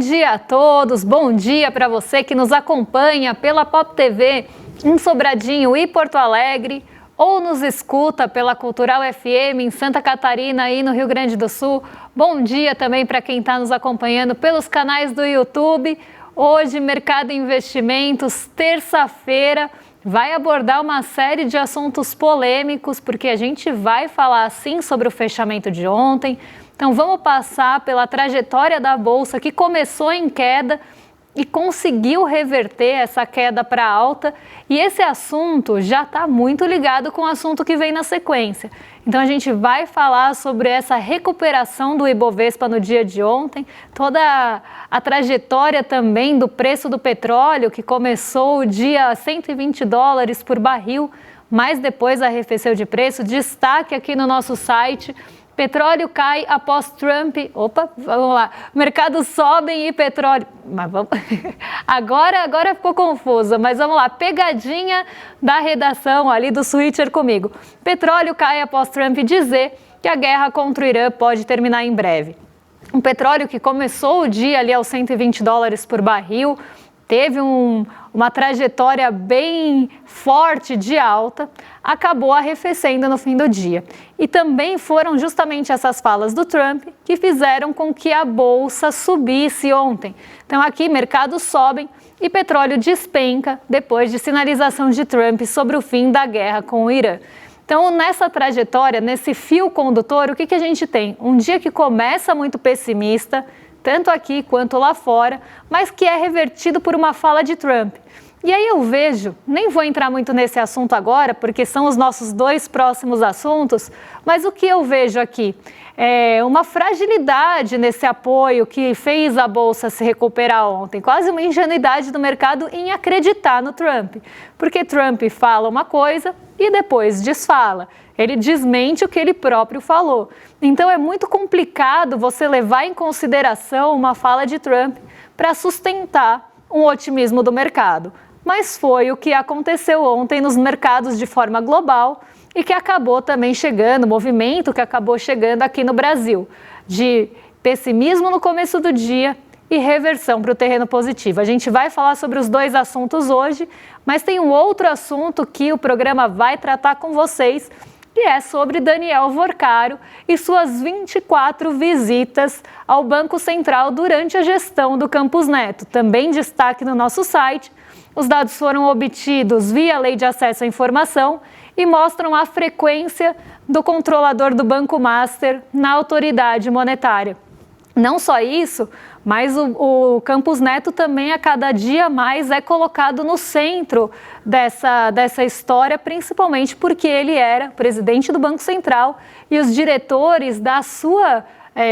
dia a todos, bom dia para você que nos acompanha pela Pop TV em Sobradinho e Porto Alegre, ou nos escuta pela Cultural FM em Santa Catarina e no Rio Grande do Sul. Bom dia também para quem está nos acompanhando pelos canais do YouTube. Hoje, Mercado e Investimentos, terça-feira, vai abordar uma série de assuntos polêmicos, porque a gente vai falar sim sobre o fechamento de ontem. Então vamos passar pela trajetória da Bolsa, que começou em queda e conseguiu reverter essa queda para alta. E esse assunto já está muito ligado com o assunto que vem na sequência. Então a gente vai falar sobre essa recuperação do Ibovespa no dia de ontem, toda a trajetória também do preço do petróleo, que começou o dia a $120 por barril, mas depois arrefeceu de preço. Destaque aqui no nosso site: petróleo cai após Trump. Opa, vamos lá. Mercados sobem e petróleo. Mas vamos. Agora ficou confusa, mas vamos lá. Pegadinha da redação ali do Switcher comigo. Petróleo cai após Trump dizer que a guerra contra o Irã pode terminar em breve. Um petróleo que começou o dia ali aos $120 por barril, teve uma trajetória bem forte de alta, acabou arrefecendo no fim do dia. E também foram justamente essas falas do Trump que fizeram com que a Bolsa subisse ontem. Então aqui mercados sobem e petróleo despenca depois de sinalização de Trump sobre o fim da guerra com o Irã. Então nessa trajetória, nesse fio condutor, o que a gente tem? Um dia que começa muito pessimista, tanto aqui quanto lá fora, mas que é revertido por uma fala de Trump. E aí eu vejo, nem vou entrar muito nesse assunto agora, porque são os nossos dois próximos assuntos, mas o que eu vejo aqui é uma fragilidade nesse apoio que fez a Bolsa se recuperar ontem, quase uma ingenuidade do mercado em acreditar no Trump, porque Trump fala uma coisa e depois desfala. Ele desmente o que ele próprio falou. Então é muito complicado você levar em consideração uma fala de Trump para sustentar um otimismo do mercado. Mas foi o que aconteceu ontem nos mercados de forma global e que acabou também chegando, movimento que acabou chegando aqui no Brasil, de pessimismo no começo do dia e reversão para o terreno positivo. A gente vai falar sobre os dois assuntos hoje, mas tem um outro assunto que o programa vai tratar com vocês, que é sobre Daniel Worcaro e suas 24 visitas ao Banco Central durante a gestão do Campos Neto. Também destaque no nosso site. Os dados foram obtidos via Lei de Acesso à Informação e mostram a frequência do controlador do Banco Master na autoridade monetária. Não só isso, mas o Campos Neto também a cada dia mais é colocado no centro dessa história, principalmente porque ele era presidente do Banco Central e os diretores da sua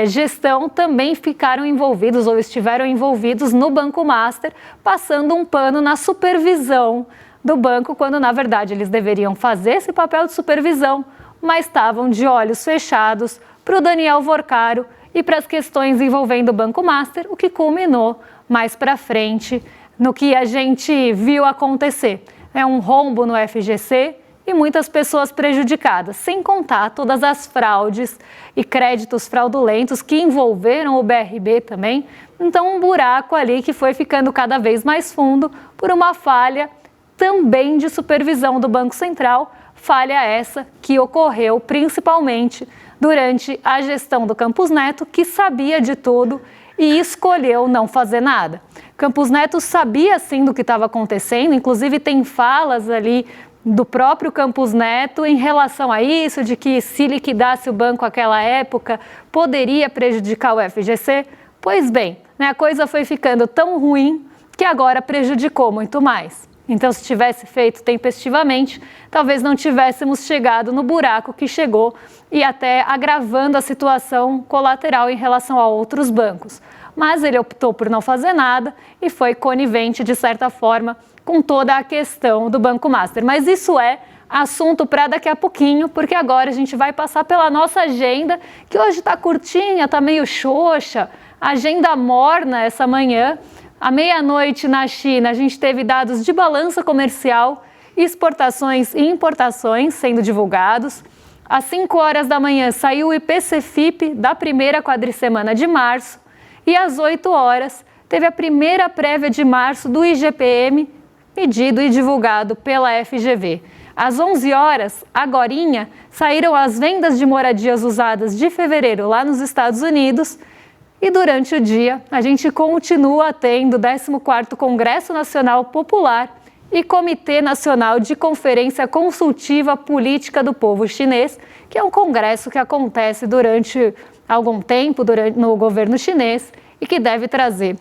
gestão também ficaram envolvidos ou estiveram envolvidos no Banco Master, passando um pano na supervisão do banco, quando na verdade eles deveriam fazer esse papel de supervisão, mas estavam de olhos fechados para o Daniel Worcaro e para as questões envolvendo o Banco Master, o que culminou mais para frente no que a gente viu acontecer. É um rombo no FGC e muitas pessoas prejudicadas, sem contar todas as fraudes e créditos fraudulentos que envolveram o BRB também. Então um buraco ali que foi ficando cada vez mais fundo por uma falha também de supervisão do Banco Central, falha essa que ocorreu principalmente durante a gestão do Campos Neto, que sabia de tudo e escolheu não fazer nada. Campos Neto sabia sim do que estava acontecendo, inclusive tem falas ali do próprio Campos Neto em relação a isso, de que se liquidasse o banco naquela época, poderia prejudicar o FGC. Pois bem, a coisa foi ficando tão ruim que agora prejudicou muito mais. Então, se tivesse feito tempestivamente, talvez não tivéssemos chegado no buraco que chegou e até agravando a situação colateral em relação a outros bancos. Mas ele optou por não fazer nada e foi conivente, de certa forma, com toda a questão do Banco Master. Mas isso é assunto para daqui a pouquinho, porque agora a gente vai passar pela nossa agenda, que hoje está curtinha, está meio xoxa, agenda morna essa manhã. À meia-noite na China, a gente teve dados de balança comercial, exportações e importações sendo divulgados. Às 5 horas da manhã saiu o IPC-FIP da primeira quadricemana de março e às 8 horas teve a primeira prévia de março do IGPM, medido e divulgado pela FGV. Às 11 horas, agorinha, saíram as vendas de moradias usadas de fevereiro lá nos Estados Unidos e durante o dia a gente continua tendo o 14º Congresso Nacional Popular e Comitê Nacional de Conferência Consultiva Política do Povo Chinês, que é um congresso que acontece durante algum tempo no governo chinês e que deve trazer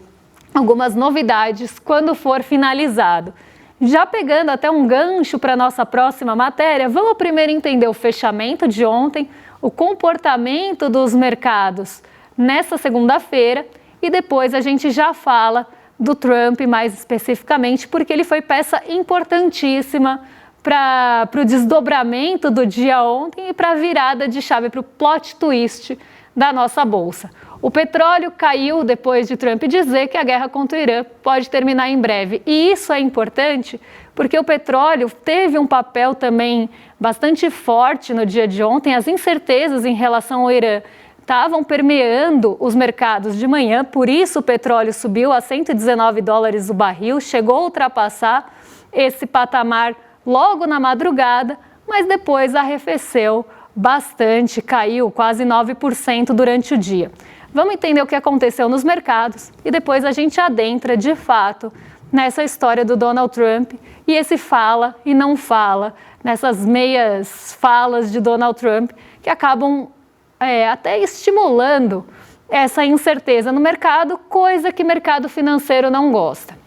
algumas novidades quando for finalizado. Já pegando até um gancho para a nossa próxima matéria, vamos primeiro entender o fechamento de ontem, o comportamento dos mercados nessa segunda-feira e depois a gente já fala do Trump mais especificamente, porque ele foi peça importantíssima para o desdobramento do dia ontem e para a virada de chave, para o plot twist da nossa bolsa. O petróleo caiu depois de Trump dizer que a guerra contra o Irã pode terminar em breve. E isso é importante porque o petróleo teve um papel também bastante forte no dia de ontem. As incertezas em relação ao Irã estavam permeando os mercados de manhã, por isso o petróleo subiu a $119 o barril, chegou a ultrapassar esse patamar logo na madrugada, mas depois arrefeceu bastante, caiu quase 9% durante o dia. Vamos entender o que aconteceu nos mercados e depois a gente adentra de fato nessa história do Donald Trump e esse fala e não fala, nessas meias falas de Donald Trump que acabam até estimulando essa incerteza no mercado, coisa que o mercado financeiro não gosta.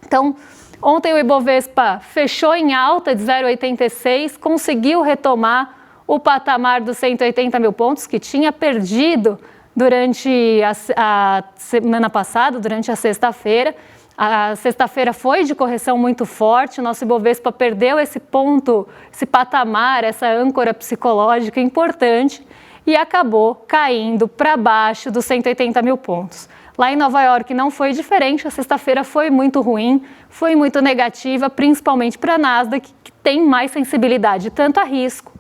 Então, ontem o Ibovespa fechou em alta de 0,86, conseguiu retomar o patamar dos 180 mil pontos que tinha perdido durante a semana passada, durante a sexta-feira. A sexta-feira foi de correção muito forte, o nosso Ibovespa perdeu esse ponto, esse patamar, essa âncora psicológica importante e acabou caindo para baixo dos 180 mil pontos. Lá em Nova York não foi diferente, a sexta-feira foi muito ruim, foi muito negativa, principalmente para a Nasdaq, que tem mais sensibilidade tanto a risco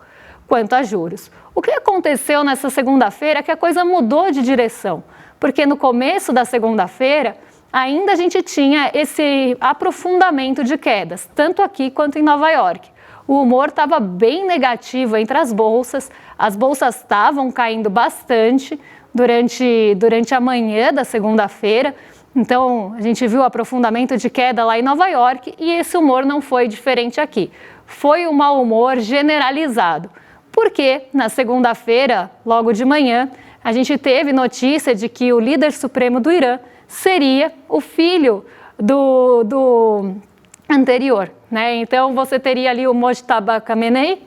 quanto a juros. O que aconteceu nessa segunda-feira é que a coisa mudou de direção, porque no começo da segunda-feira ainda a gente tinha esse aprofundamento de quedas, tanto aqui quanto em Nova York. O humor estava bem negativo entre as bolsas estavam caindo bastante durante a manhã da segunda-feira, então a gente viu o aprofundamento de queda lá em Nova York e esse humor não foi diferente aqui. Foi um mau humor generalizado. Porque na segunda-feira, logo de manhã, a gente teve notícia de que o líder supremo do Irã seria o filho do anterior, né? Então você teria ali o Mojtaba Khamenei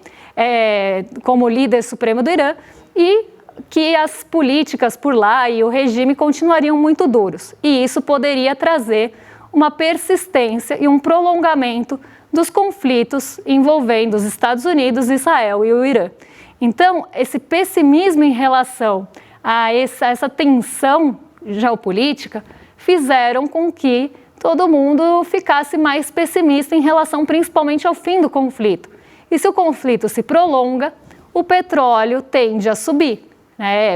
como líder supremo do Irã e que as políticas por lá e o regime continuariam muito duros. E isso poderia trazer uma persistência e um prolongamento dos conflitos envolvendo os Estados Unidos, Israel e o Irã. Então, esse pessimismo em relação a essa tensão geopolítica fizeram com que todo mundo ficasse mais pessimista em relação principalmente ao fim do conflito. E se o conflito se prolonga, o petróleo tende a subir.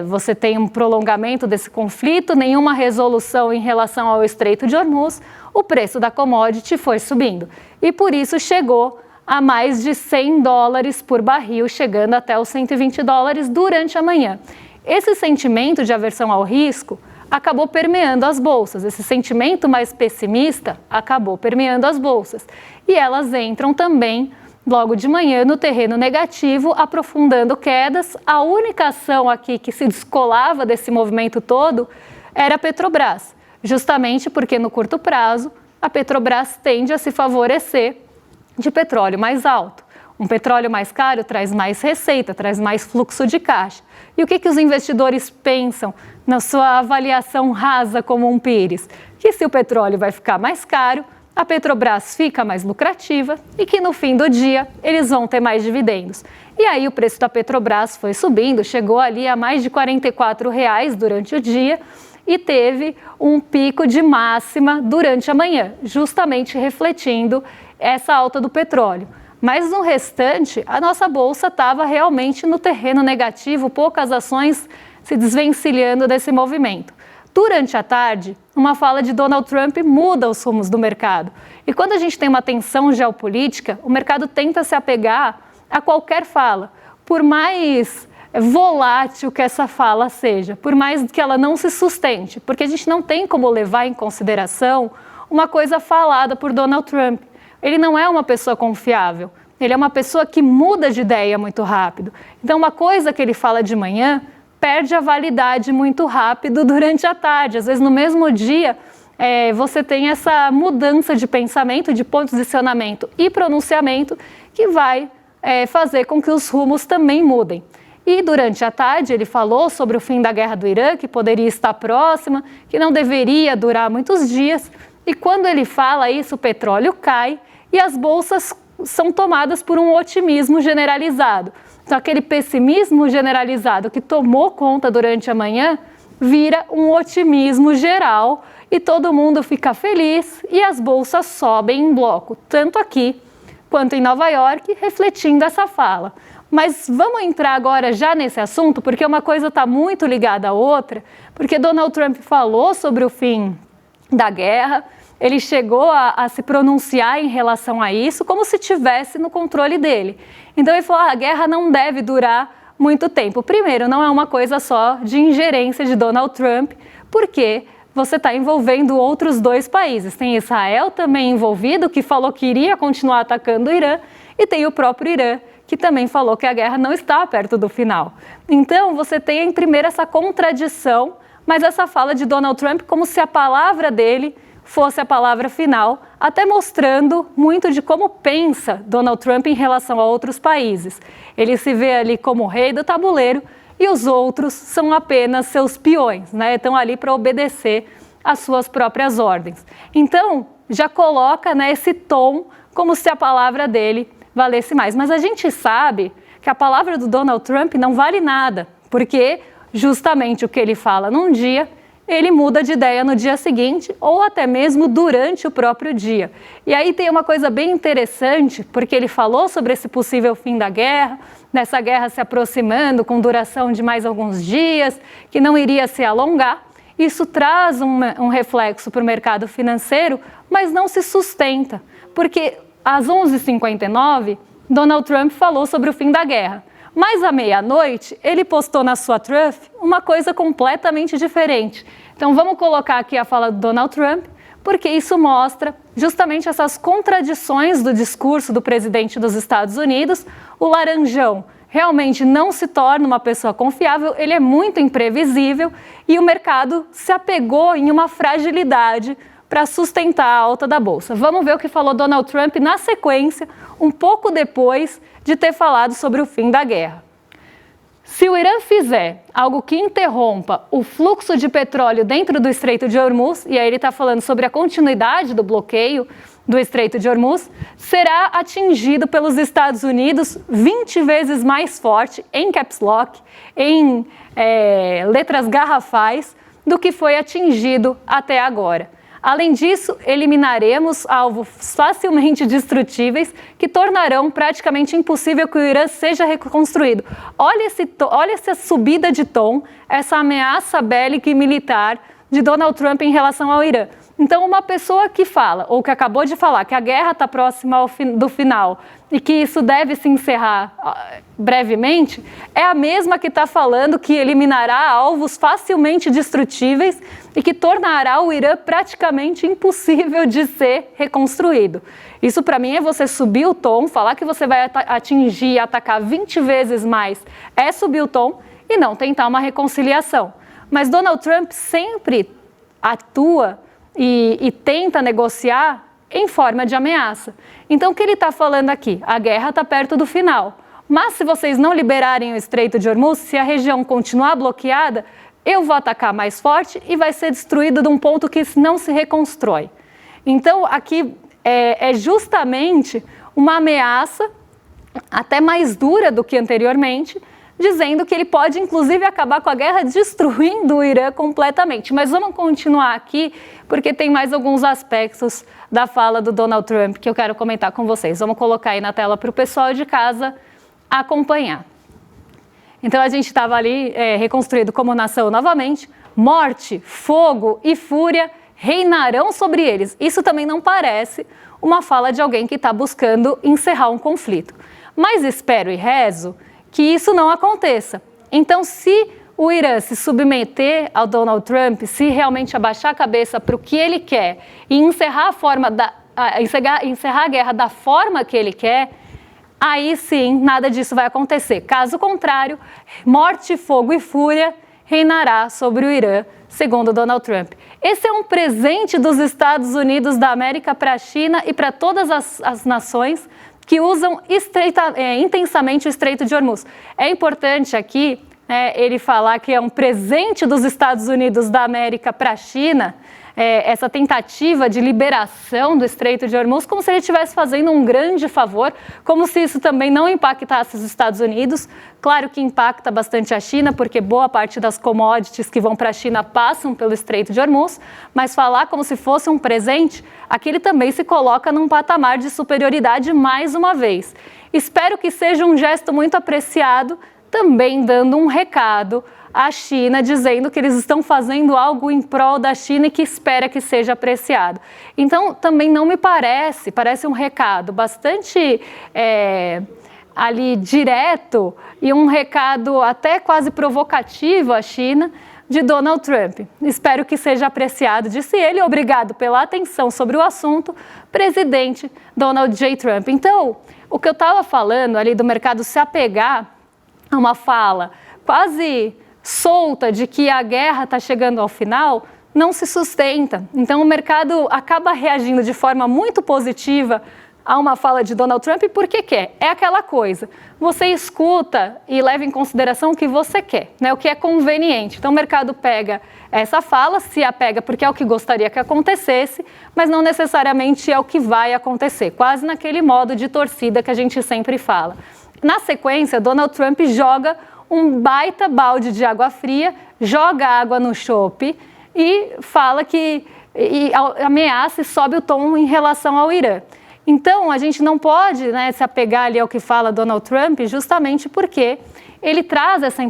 Você tem um prolongamento desse conflito, nenhuma resolução em relação ao Estreito de Hormuz, o preço da commodity foi subindo. E por isso chegou a mais de $100 por barril, chegando até os $120 durante a manhã. Esse sentimento de aversão ao risco acabou permeando as bolsas, esse sentimento mais pessimista acabou permeando as bolsas. E elas entram também logo de manhã no terreno negativo, aprofundando quedas. A única ação aqui que se descolava desse movimento todo era a Petrobras, justamente porque no curto prazo a Petrobras tende a se favorecer de petróleo mais alto. Um petróleo mais caro traz mais receita, traz mais fluxo de caixa. E o que os investidores pensam na sua avaliação rasa como um pires? Que se o petróleo vai ficar mais caro, a Petrobras fica mais lucrativa e que no fim do dia eles vão ter mais dividendos. E aí o preço da Petrobras foi subindo, chegou ali a mais de R$ 44 durante o dia e teve um pico de máxima durante a manhã, justamente refletindo essa alta do petróleo. Mas no restante, a nossa bolsa estava realmente no terreno negativo, poucas ações se desvencilhando desse movimento. Durante a tarde, uma fala de Donald Trump muda os rumos do mercado. E quando a gente tem uma tensão geopolítica, o mercado tenta se apegar a qualquer fala, por mais volátil que essa fala seja, por mais que ela não se sustente, porque a gente não tem como levar em consideração uma coisa falada por Donald Trump. Ele não é uma pessoa confiável, ele é uma pessoa que muda de ideia muito rápido. Então, uma coisa que ele fala de manhã perde a validade muito rápido durante a tarde. Às vezes, no mesmo dia, você tem essa mudança de pensamento, de posicionamento e pronunciamento que vai fazer com que os rumos também mudem. E durante a tarde ele falou sobre o fim da guerra do Irã, que poderia estar próxima, que não deveria durar muitos dias. E quando ele fala isso, o petróleo cai e as bolsas são tomadas por um otimismo generalizado. Então, aquele pessimismo generalizado que tomou conta durante a manhã vira um otimismo geral e todo mundo fica feliz e as bolsas sobem em bloco, tanto aqui quanto em Nova York, refletindo essa fala. Mas vamos entrar agora já nesse assunto, porque uma coisa está muito ligada à outra, porque Donald Trump falou sobre o fim da guerra, ele chegou a se pronunciar em relação a isso como se estivesse no controle dele. Então ele falou, a guerra não deve durar muito tempo. Primeiro, não é uma coisa só de ingerência de Donald Trump, porque você está envolvendo outros dois países. Tem Israel também envolvido, que falou que iria continuar atacando o Irã, e tem o próprio Irã, que também falou que a guerra não está perto do final. Então, você tem, primeiro, essa contradição, mas essa fala de Donald Trump como se a palavra dele fosse a palavra final, até mostrando muito de como pensa Donald Trump em relação a outros países. Ele se vê ali como o rei do tabuleiro e os outros são apenas seus peões, né? Estão ali para obedecer às suas próprias ordens. Então, já coloca, né, esse tom como se a palavra dele valesse mais. Mas a gente sabe que a palavra do Donald Trump não vale nada, porque justamente o que ele fala num dia, ele muda de ideia no dia seguinte ou até mesmo durante o próprio dia. E aí tem uma coisa bem interessante, porque ele falou sobre esse possível fim da guerra, dessa guerra se aproximando com duração de mais alguns dias, que não iria se alongar. Isso traz um reflexo para o mercado financeiro, mas não se sustenta, porque às 11h59, Donald Trump falou sobre o fim da guerra. Mas à meia-noite, ele postou na sua Truth uma coisa completamente diferente. Então vamos colocar aqui a fala do Donald Trump, porque isso mostra justamente essas contradições do discurso do presidente dos Estados Unidos. O laranjão realmente não se torna uma pessoa confiável, ele é muito imprevisível e o mercado se apegou em uma fragilidade para sustentar a alta da bolsa. Vamos ver o que falou Donald Trump na sequência, um pouco depois de ter falado sobre o fim da guerra. Se o Irã fizer algo que interrompa o fluxo de petróleo dentro do Estreito de Hormuz, e aí ele está falando sobre a continuidade do bloqueio do Estreito de Hormuz, será atingido pelos Estados Unidos 20 vezes mais forte, em caps lock, em letras garrafais, do que foi atingido até agora. Além disso, eliminaremos alvos facilmente destrutíveis que tornarão praticamente impossível que o Irã seja reconstruído. Olha essa subida de tom, essa ameaça bélica e militar de Donald Trump em relação ao Irã. Então, uma pessoa que fala, ou que acabou de falar, que a guerra está próxima do final e que isso deve se encerrar brevemente, é a mesma que está falando que eliminará alvos facilmente destrutíveis e que tornará o Irã praticamente impossível de ser reconstruído. Isso, para mim, é você subir o tom, falar que você vai atingir e atacar 20 vezes mais, é subir o tom e não tentar uma reconciliação. Mas Donald Trump sempre atua e tenta negociar em forma de ameaça. Então, o que ele está falando aqui? A guerra está perto do final. Mas se vocês não liberarem o Estreito de Hormuz, se a região continuar bloqueada, eu vou atacar mais forte e vai ser destruída de um ponto que não se reconstrói. Então, aqui é justamente uma ameaça, até mais dura do que anteriormente, dizendo que ele pode, inclusive, acabar com a guerra destruindo o Irã completamente. Mas vamos continuar aqui, porque tem mais alguns aspectos da fala do Donald Trump que eu quero comentar com vocês. Vamos colocar aí na tela para o pessoal de casa acompanhar. Então, a gente estava ali reconstruído como nação novamente, morte, fogo e fúria reinarão sobre eles. Isso também não parece uma fala de alguém que está buscando encerrar um conflito. Mas espero e rezo que isso não aconteça. Então, se o Irã se submeter ao Donald Trump, se realmente abaixar a cabeça para o que ele quer e encerrar a guerra da forma que ele quer, aí sim nada disso vai acontecer. Caso contrário, morte, fogo e fúria reinará sobre o Irã, segundo Donald Trump. Esse é um presente dos Estados Unidos da América para a China e para todas as nações que usam intensamente o Estreito de Hormuz. É importante aqui ele falar que é um presente dos Estados Unidos da América para a China, essa tentativa de liberação do Estreito de Hormuz, como se ele estivesse fazendo um grande favor, como se isso também não impactasse os Estados Unidos. Claro que impacta bastante a China, porque boa parte das commodities que vão para a China passam pelo Estreito de Hormuz, mas falar como se fosse um presente, aqui ele também se coloca num patamar de superioridade mais uma vez. Espero que seja um gesto muito apreciado, também dando um recado à China, dizendo que eles estão fazendo algo em prol da China e que espera que seja apreciado. Então, também não me parece um recado bastante ali direto e um recado até quase provocativo à China de Donald Trump. Espero que seja apreciado, disse ele. Obrigado pela atenção sobre o assunto, presidente Donald J. Trump. Então, o que eu estava falando ali do mercado se apegar a uma fala quase solta de que a guerra está chegando ao final, não se sustenta. Então o mercado acaba reagindo de forma muito positiva a uma fala de Donald Trump porque quer. É aquela coisa, você escuta e leva em consideração o que você quer, né? O que é conveniente. Então o mercado pega essa fala, se apega porque é o que gostaria que acontecesse, mas não necessariamente é o que vai acontecer, quase naquele modo de torcida que a gente sempre fala. Na sequência, Donald Trump joga um baita balde de água fria, joga água no chope e fala que ameaça e sobe o tom em relação ao Irã. Então, a gente não pode se apegar ali ao que fala Donald Trump, justamente porque ele traz essa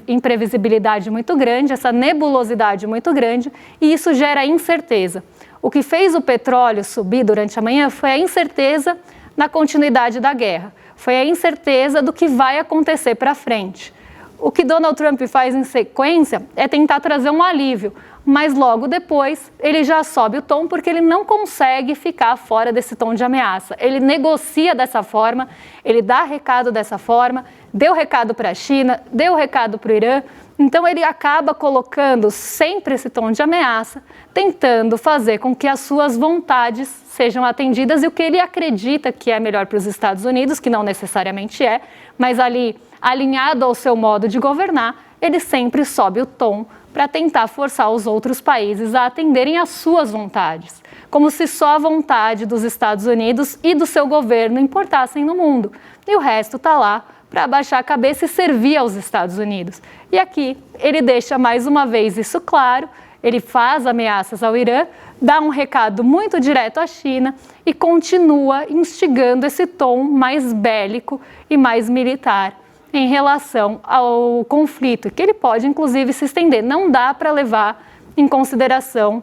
imprevisibilidade muito grande, essa nebulosidade muito grande, e isso gera incerteza. O que fez o petróleo subir durante a manhã foi a incerteza na continuidade da guerra, foi a incerteza do que vai acontecer para frente. O que Donald Trump faz em sequência é tentar trazer um alívio, mas logo depois ele já sobe o tom porque ele não consegue ficar fora desse tom de ameaça. Ele negocia dessa forma, ele dá recado dessa forma, deu recado para a China, deu recado para o Irã, então ele acaba colocando sempre esse tom de ameaça, tentando fazer com que as suas vontades sejam atendidas e o que ele acredita que é melhor para os Estados Unidos, que não necessariamente é, mas ali alinhado ao seu modo de governar, ele sempre sobe o tom para tentar forçar os outros países a atenderem às suas vontades, como se só a vontade dos Estados Unidos e do seu governo importassem no mundo, e o resto está lá para abaixar a cabeça e servir aos Estados Unidos. E aqui ele deixa mais uma vez isso claro, ele faz ameaças ao Irã, dá um recado muito direto à China e continua instigando esse tom mais bélico e mais militar em relação ao conflito, que ele pode inclusive se estender. Não dá para levar em consideração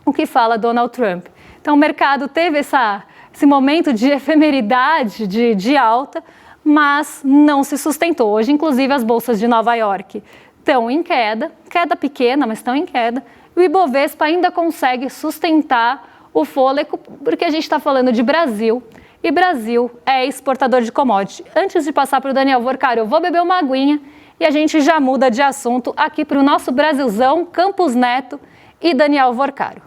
o que fala Donald Trump. Então o mercado teve esse momento de efemeridade, de alta, mas não se sustentou. Hoje, inclusive, as bolsas de Nova York estão em queda pequena, mas estão em queda. E o Ibovespa ainda consegue sustentar o fôlego, porque a gente está falando de Brasil, e Brasil é exportador de commodity. Antes de passar para o Daniel Vorcaro, eu vou beber uma aguinha e a gente já muda de assunto aqui para o nosso Brasilzão, Campos Neto e Daniel Vorcaro.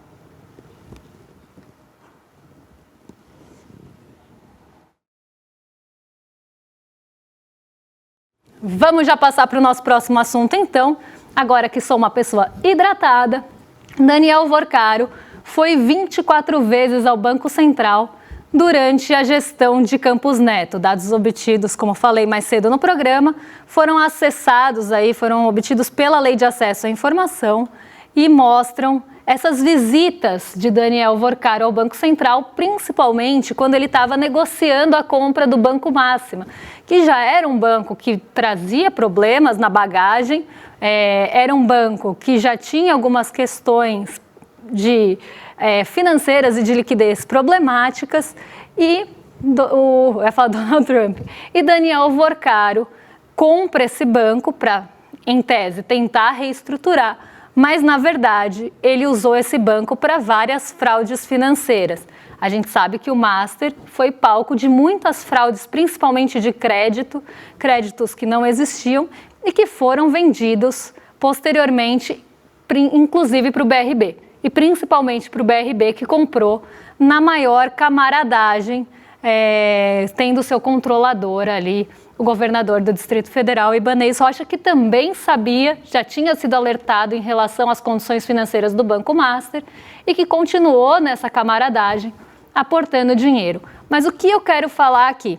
Vamos já passar para o nosso próximo assunto, então. Agora que sou uma pessoa hidratada, Daniel Vorcaro foi 24 vezes ao Banco Central durante a gestão de Campos Neto. Dados obtidos, como falei mais cedo no programa, foram acessados, foram obtidos pela Lei de Acesso à Informação e mostram essas visitas de Daniel Vorcaro ao Banco Central, principalmente quando ele estava negociando a compra do Banco Máxima, que já era um banco que trazia problemas na bagagem, era um banco que já tinha algumas questões financeiras e de liquidez problemáticas, e eu ia falar Donald Trump, e Daniel Vorcaro compra esse banco para, em tese, tentar reestruturar, mas na verdade ele usou esse banco para várias fraudes financeiras. A gente sabe que o Master foi palco de muitas fraudes, principalmente de créditos que não existiam e que foram vendidos posteriormente, inclusive para o BRB, e principalmente para o BRB, que comprou na maior camaradagem, tendo seu controlador ali, o governador do Distrito Federal, Ibanez Rocha, que também sabia, já tinha sido alertado em relação às condições financeiras do Banco Master e que continuou nessa camaradagem, aportando dinheiro. Mas o que eu quero falar aqui?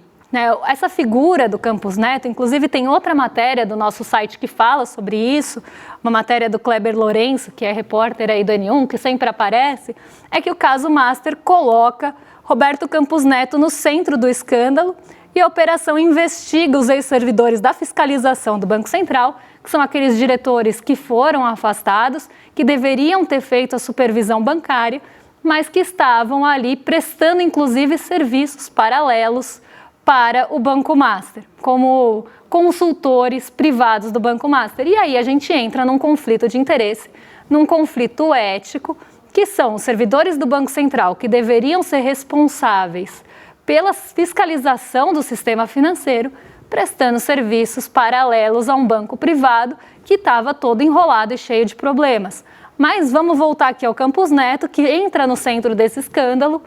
Essa figura do Campos Neto, inclusive tem outra matéria do nosso site que fala sobre isso, uma matéria do Kleber Lourenço, que é repórter aí do N1, que sempre aparece, é que o caso Master coloca Roberto Campos Neto no centro do escândalo e a operação investiga os ex-servidores da fiscalização do Banco Central, que são aqueles diretores que foram afastados, que deveriam ter feito a supervisão bancária, mas que estavam ali prestando inclusive serviços paralelos para o Banco Master, como consultores privados do Banco Master. E aí a gente entra num conflito de interesse, num conflito ético, que são os servidores do Banco Central, que deveriam ser responsáveis pela fiscalização do sistema financeiro, prestando serviços paralelos a um banco privado que estava todo enrolado e cheio de problemas. Mas vamos voltar aqui ao Campos Neto, que entra no centro desse escândalo,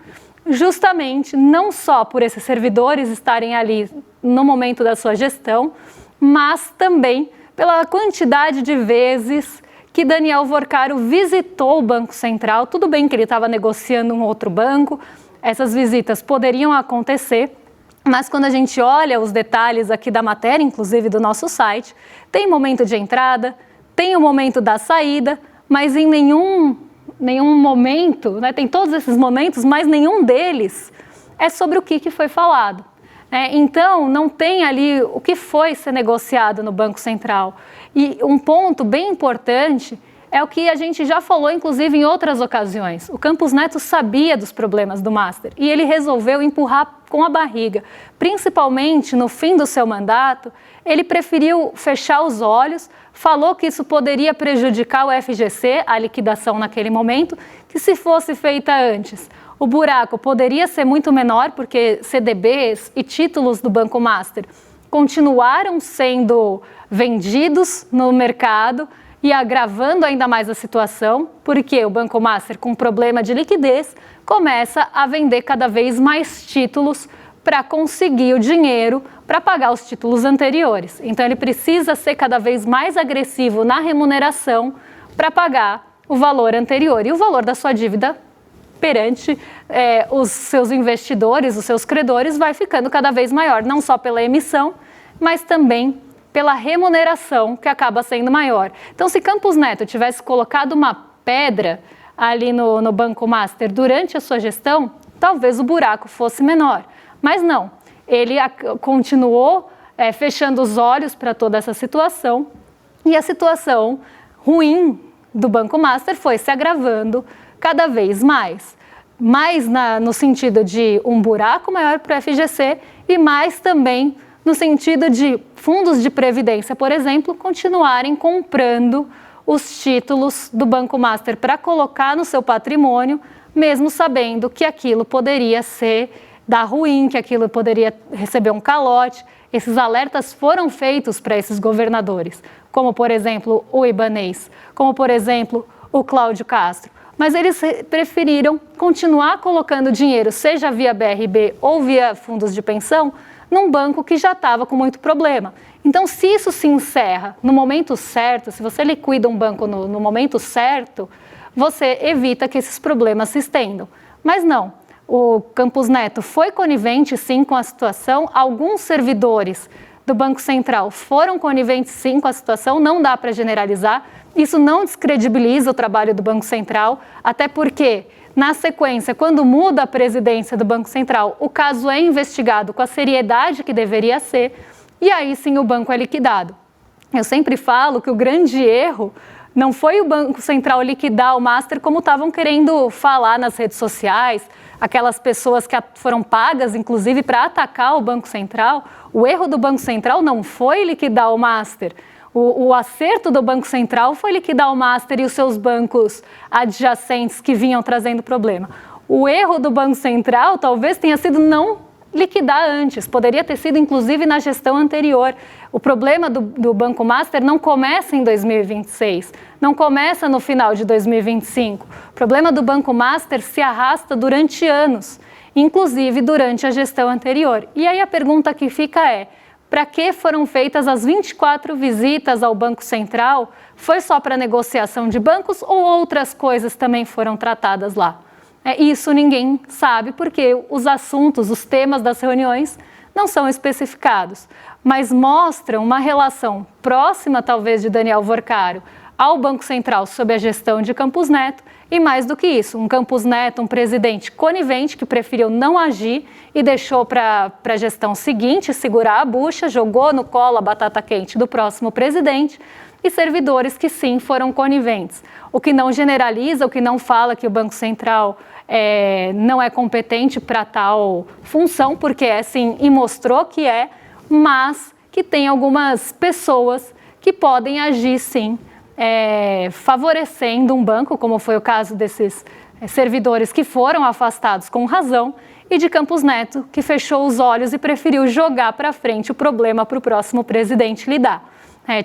justamente não só por esses servidores estarem ali no momento da sua gestão, mas também pela quantidade de vezes que Daniel Vorcaro visitou o Banco Central. Tudo bem que ele estava negociando um outro banco, essas visitas poderiam acontecer, mas quando a gente olha os detalhes aqui da matéria, inclusive do nosso site, tem momento de entrada, tem o momento da saída, mas em nenhum momento, tem todos esses momentos, mas nenhum deles é sobre o que foi falado. Então, não tem ali o que foi ser negociado no Banco Central. E um ponto bem importante é o que a gente já falou, inclusive, em outras ocasiões. O Campos Neto sabia dos problemas do Master e ele resolveu empurrar com a barriga. Principalmente no fim do seu mandato, ele preferiu fechar os olhos, falou que isso poderia prejudicar o FGC, a liquidação naquele momento, que se fosse feita antes, o buraco poderia ser muito menor, porque CDBs e títulos do Banco Master continuaram sendo vendidos no mercado e agravando ainda mais a situação, porque o Banco Master, com problema de liquidez, começa a vender cada vez mais títulos para conseguir o dinheiro para pagar os títulos anteriores. Então, ele precisa ser cada vez mais agressivo na remuneração para pagar o valor anterior. E o valor da sua dívida perante os seus investidores, os seus credores, vai ficando cada vez maior, não só pela emissão, mas também pela remuneração, que acaba sendo maior. Então, se Campos Neto tivesse colocado uma pedra ali no Banco Master durante a sua gestão, talvez o buraco fosse menor. Mas não, ele continuou fechando os olhos para toda essa situação, e a situação ruim do Banco Master foi se agravando cada vez mais no sentido de um buraco maior para o FGC e mais também no sentido de fundos de previdência, por exemplo, continuarem comprando os títulos do Banco Master para colocar no seu patrimônio, mesmo sabendo que aquilo poderia dar ruim, que aquilo poderia receber um calote. Esses alertas foram feitos para esses governadores, como, por exemplo, o Ibanez, como, por exemplo, o Cláudio Castro. Mas eles preferiram continuar colocando dinheiro, seja via BRB ou via fundos de pensão, num banco que já estava com muito problema. Então, se isso se encerra no momento certo, se você liquida um banco no momento certo, você evita que esses problemas se estendam. Mas não, o Campos Neto foi conivente sim com a situação. Alguns servidores do Banco Central foram coniventes sim com a situação, não dá para generalizar. Isso não descredibiliza o trabalho do Banco Central, até porque, na sequência, quando muda a presidência do Banco Central, o caso é investigado com a seriedade que deveria ser, e aí sim o banco é liquidado. Eu sempre falo que o grande erro não foi o Banco Central liquidar o Master como estavam querendo falar nas redes sociais, aquelas pessoas que foram pagas, inclusive, para atacar o Banco Central. O erro do Banco Central não foi liquidar o Master. O acerto do Banco Central foi liquidar o Master e os seus bancos adjacentes que vinham trazendo problema. O erro do Banco Central talvez tenha sido não liquidar antes, poderia ter sido inclusive na gestão anterior. O problema do Banco Master não começa em 2026, não começa no final de 2025. O problema do Banco Master se arrasta durante anos, inclusive durante a gestão anterior. E aí a pergunta que fica é: para que foram feitas as 24 visitas ao Banco Central? Foi só para negociação de bancos ou outras coisas também foram tratadas lá? Isso ninguém sabe, porque os assuntos, os temas das reuniões não são especificados, mas mostram uma relação próxima, talvez, de Daniel Worcaro ao Banco Central sob a gestão de Campos Neto, e mais do que isso, um Campos Neto, um presidente conivente que preferiu não agir e deixou para a gestão seguinte segurar a bucha, jogou no colo a batata quente do próximo presidente, e servidores que sim foram coniventes. O que não generaliza, o que não fala que o Banco Central não é competente para tal função, porque é sim, e mostrou que é, mas que tem algumas pessoas que podem agir sim, favorecendo um banco, como foi o caso desses servidores que foram afastados com razão, e de Campos Neto, que fechou os olhos e preferiu jogar para frente o problema para o próximo presidente lidar,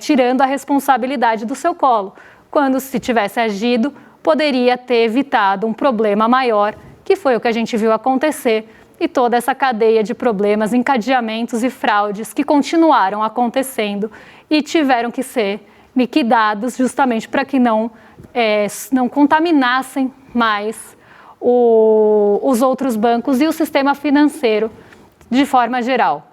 tirando a responsabilidade do seu colo, quando, se tivesse agido, poderia ter evitado um problema maior, que foi o que a gente viu acontecer, e toda essa cadeia de problemas, encadeamentos e fraudes que continuaram acontecendo e tiveram que ser liquidados justamente para que não contaminassem mais os outros bancos e o sistema financeiro de forma geral.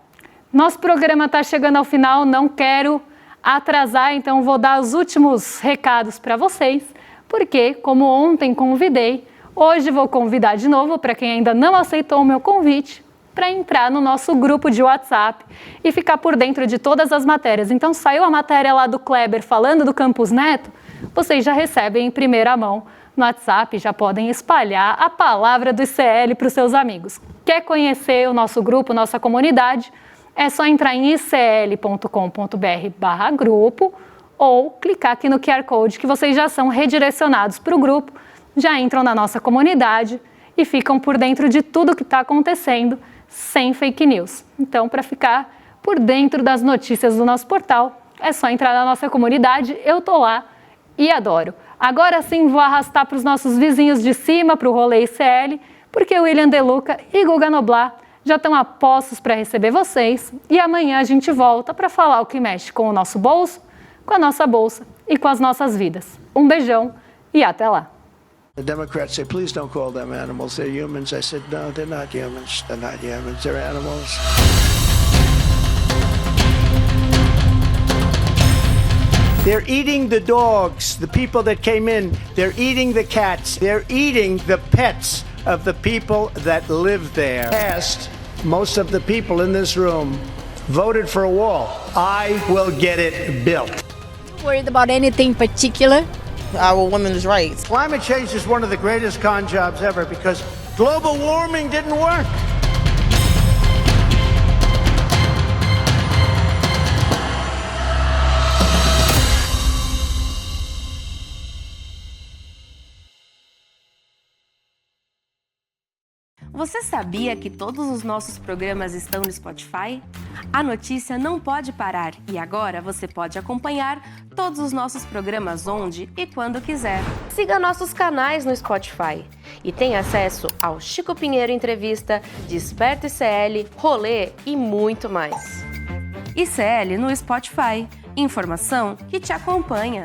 Nosso programa está chegando ao final, não quero atrasar, então vou dar os últimos recados para vocês, porque, como ontem convidei, hoje vou convidar de novo, para quem ainda não aceitou o meu convite, para entrar no nosso grupo de WhatsApp e ficar por dentro de todas as matérias. Então, saiu a matéria lá do Kleber falando do Campos Neto, vocês já recebem em primeira mão no WhatsApp, já podem espalhar a palavra do ICL para os seus amigos. Quer conhecer o nosso grupo, nossa comunidade? É só entrar em icl.com.br/grupo ou clicar aqui no QR Code que vocês já são redirecionados para o grupo, já entram na nossa comunidade e ficam por dentro de tudo que está acontecendo sem fake news. Então, para ficar por dentro das notícias do nosso portal, é só entrar na nossa comunidade, eu tô lá e adoro. Agora sim vou arrastar para os nossos vizinhos de cima, para o rolê ICL, porque o William De Luca e Guga Noblar já estão a postos para receber vocês, e amanhã a gente volta para falar o que mexe com o nosso bolso, com a nossa bolsa e com as nossas vidas. Um beijão e até lá. The Democrats say, please don't call them animals, they're humans. I said, no, they're not humans, they're animals. They're eating the dogs, the people that came in. They're eating the cats. They're eating the pets of the people that live there. Past, most of the people in this room voted for a wall. I will get it built. Worried about anything particular? Our women's rights. Climate change is one of the greatest con jobs ever because global warming didn't work. Você sabia que todos os nossos programas estão no Spotify? A notícia não pode parar e agora você pode acompanhar todos os nossos programas onde e quando quiser. Siga nossos canais no Spotify e tenha acesso ao Chico Pinheiro Entrevista, Desperta ICL, Rolê e muito mais. ICL no Spotify. Informação que te acompanha.